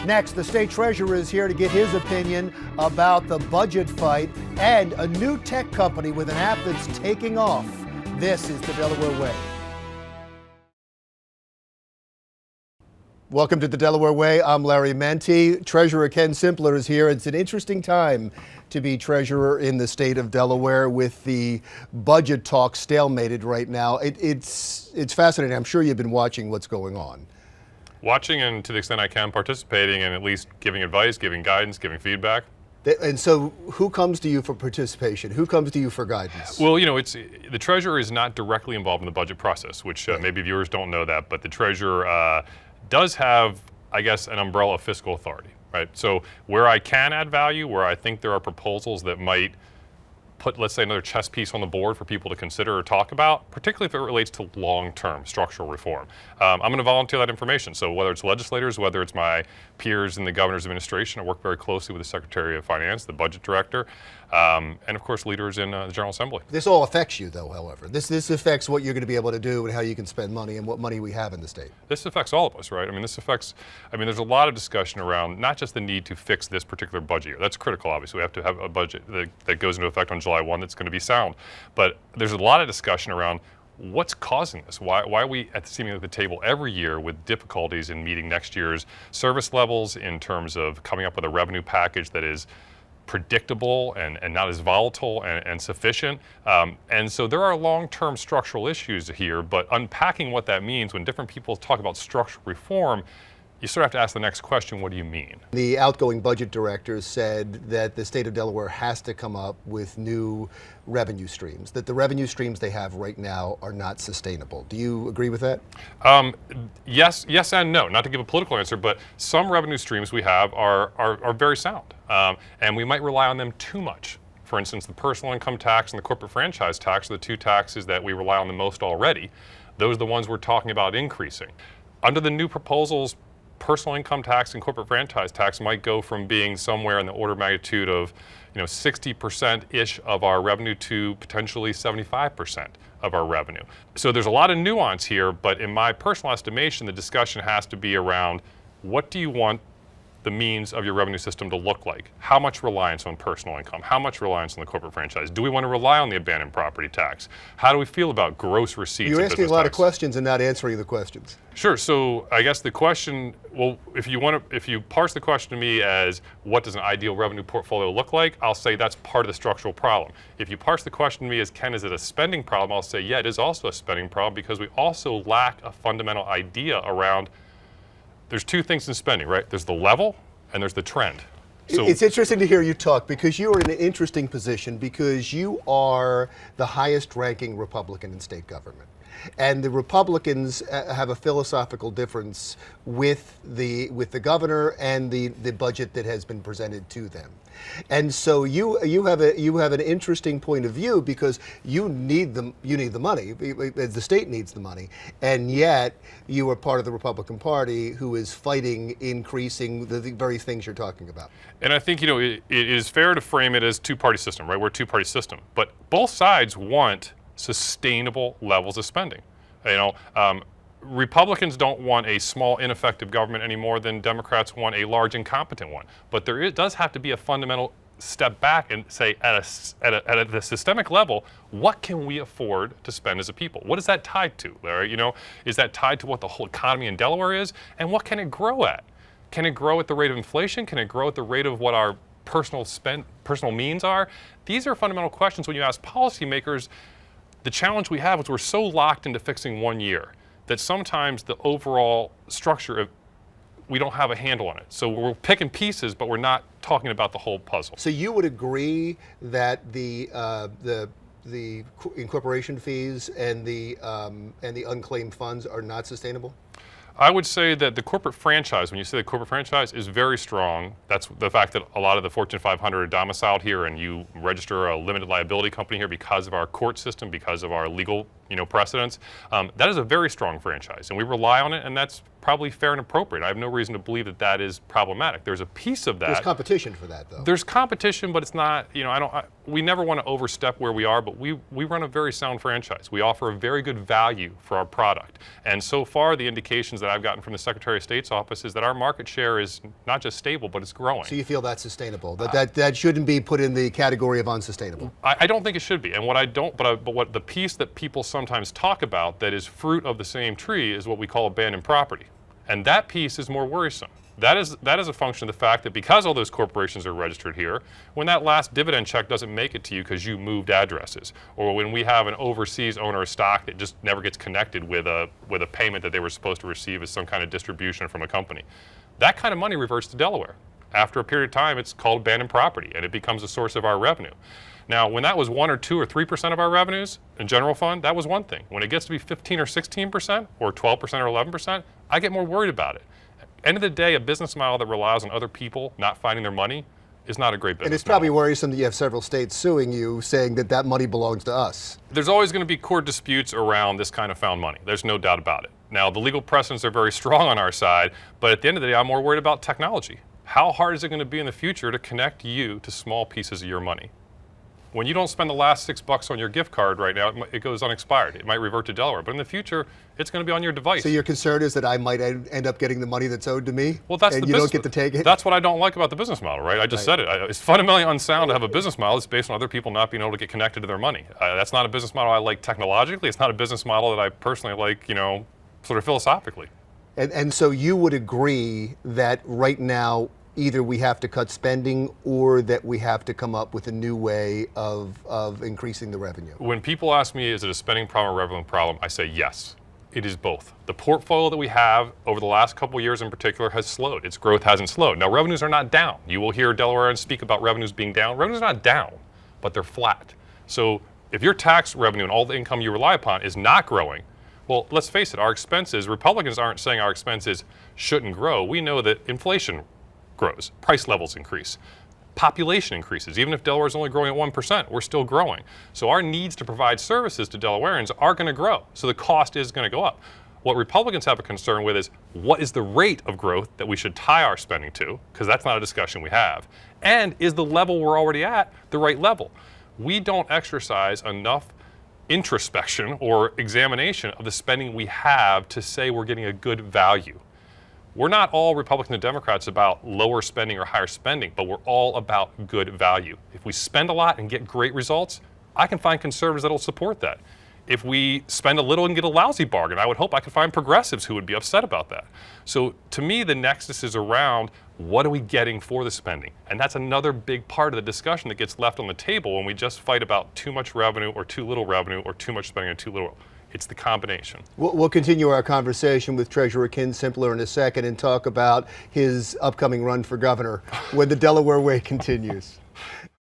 Next, the state treasurer is here to get his opinion about the budget fight and a new tech company with an app that's taking off. This is the Delaware Way. Welcome to the Delaware Way. I'm Larry Menti. Treasurer Ken Simpler is here. It's an interesting time to be treasurer in the state of Delaware with the budget talk stalemated right now. It's fascinating. I'm sure you've been watching what's going on. Watching, and to the extent I can, participating and at least giving advice, giving guidance, giving feedback. And so who comes to you for participation? Who comes to you for guidance? Well, you know, the treasurer is not directly involved in the budget process, which maybe viewers don't know that, but the treasurer does have, I guess, an umbrella of fiscal authority, right? So where I can add value, where I think there are proposals that might put, let's say, another chess piece on the board for people to consider or talk about, particularly if it relates to long-term structural reform. I'm going to volunteer that information. So whether it's legislators, whether it's my peers in the governor's administration, I work very closely with the Secretary of Finance, the budget director, and of course leaders in the General Assembly. This all affects you though, however. This affects what you're going to be able to do and how you can spend money and what money we have in the state. This affects all of us, right? I mean, there's a lot of discussion around not just the need to fix this particular budget year. That's critical, obviously. We have to have a budget that goes into effect on July 1 that's going to be sound. But there's a lot of discussion around what's causing this? Why are we seemingly at the table every year with difficulties in meeting next year's service levels in terms of coming up with a revenue package that is predictable and not as volatile and sufficient. And so there are long-term structural issues here, but unpacking what that means when different people talk about structural reform, you sort of have to ask the next question, what do you mean? The outgoing budget director said that the state of Delaware has to come up with new revenue streams, that the revenue streams they have right now are not sustainable. Do you agree with that? Yes and no. Not to give a political answer, but some revenue streams we have are very sound, and we might rely on them too much. For instance, the personal income tax and the corporate franchise tax are the two taxes that we rely on the most already. Those are the ones we're talking about increasing. Under the new proposals, personal income tax and corporate franchise tax might go from being somewhere in the order of magnitude of 60%-ish of our revenue to potentially 75% of our revenue. So there's a lot of nuance here, but in my personal estimation, the discussion has to be around what do you want the means of your revenue system to look like? How much reliance on personal income? How much reliance on the corporate franchise? Do we want to rely on the abandoned property tax? How do we feel about gross receipts? You're asking a lot of questions and not answering the questions. Sure. So I guess the question, well, if you parse the question to me as what does an ideal revenue portfolio look like, I'll say that's part of the structural problem. If you parse the question to me as, Ken, is it a spending problem? I'll say, yeah, it is also a spending problem because we also lack a fundamental idea around. There's two things in spending, right? There's the level and there's the trend. So it's interesting to hear you talk because you are in an interesting position because you are the highest ranking Republican in state government. And the Republicans have a philosophical difference with the governor and the budget that has been presented to them. And so you have an interesting point of view because you need the money, the state needs the money, and yet you are part of the Republican Party who is fighting increasing the very things you're talking about. And I think it is fair to frame it as two-party system, right? We're a two-party system, but both sides want sustainable levels of spending. Republicans don't want a small, ineffective government any more than Democrats want a large, incompetent one. But there does have to be a fundamental step back and say, at the systemic level, what can we afford to spend as a people? What is that tied to, Larry? Is that tied to what the whole economy in Delaware is? And what can it grow at? Can it grow at the rate of inflation? Can it grow at the rate of what our personal means are? These are fundamental questions when you ask policymakers. The challenge we have is we're so locked into fixing 1 year that sometimes the overall structure we don't have a handle on it. So we're picking pieces, but we're not talking about the whole puzzle. So you would agree that the incorporation fees and the unclaimed funds are not sustainable? I would say that the corporate franchise, when you say the corporate franchise, is very strong. That's the fact that a lot of the Fortune 500 are domiciled here and you register a limited liability company here because of our court system, because of our legal precedents. That is a very strong franchise, and we rely on it, and that's probably fair and appropriate. I have no reason to believe that that is problematic. There's a piece of that. There's competition for that, though. There's competition, but it's not. We never want to overstep where we are, but we run a very sound franchise. We offer a very good value for our product, and so far the indications that I've gotten from the Secretary of State's office is that our market share is not just stable, but it's growing. So you feel that's sustainable? That shouldn't be put in the category of unsustainable? I don't think it should be, and what the piece that people sometimes talk about that is fruit of the same tree is what we call abandoned property. And that piece is more worrisome. That is a function of the fact that because all those corporations are registered here, when that last dividend check doesn't make it to you because you moved addresses, or when we have an overseas owner of stock that just never gets connected with a payment that they were supposed to receive as some kind of distribution from a company, that kind of money reverts to Delaware. After a period of time, it's called abandoned property, and it becomes a source of our revenue. Now, when that was 1 or 2 or 3% of our revenues in general fund, that was one thing. When it gets to be 15 or 16% or 12% or 11%, I get more worried about it. End of the day, a business model that relies on other people not finding their money is not a great business And it's probably model. worrisome that you have several states suing you, saying that that money belongs to us. There's always going to be court disputes around this kind of found money. There's no doubt about it. Now, the legal precedents are very strong on our side, but at the end of the day, I'm more worried about technology. How hard is it going to be in the future to connect you to small pieces of your money? When you don't spend the last $6 on your gift card right now, it goes unexpired. It might revert to Delaware, but in the future, it's going to be on your device. So your concern is that I might end up getting the money that's owed to me? Well, that's and the you business, don't get to take it? That's what I don't like about the business model, right? I just said it. It's fundamentally unsound to have a business model that's based on other people not being able to get connected to their money. That's not a business model I like technologically. It's not a business model that I personally like, sort of philosophically. And so you would agree that right now, either we have to cut spending or that we have to come up with a new way of increasing the revenue? When people ask me, is it a spending problem or revenue problem, I say yes. It is both. The portfolio that we have over the last couple of years in particular has slowed. Its growth hasn't slowed. Now, revenues are not down. You will hear Delawareans speak about revenues being down. Revenues are not down, but they're flat. So if your tax revenue and all the income you rely upon is not growing, well, let's face it, our expenses, Republicans aren't saying our expenses shouldn't grow. We know that inflation grows, price levels increase, population increases. Even if Delaware is only growing at 1%, we're still growing. So our needs to provide services to Delawareans are going to grow. So the cost is going to go up. What Republicans have a concern with is what is the rate of growth that we should tie our spending to, because that's not a discussion we have. And is the level we're already at the right level? We don't exercise enough introspection or examination of the spending we have to say we're getting a good value. We're not all Republicans and Democrats about lower spending or higher spending, but we're all about good value. If we spend a lot and get great results, I can find conservatives that'll support that. If we spend a little and get a lousy bargain, I would hope I could find progressives who would be upset about that. So to me, the nexus is around what are we getting for the spending? And that's another big part of the discussion that gets left on the table when we just fight about too much revenue or too little revenue or too much spending and too little. It's the combination. We'll continue our conversation with Treasurer Ken Simpler in a second and talk about his upcoming run for governor when the Delaware way continues.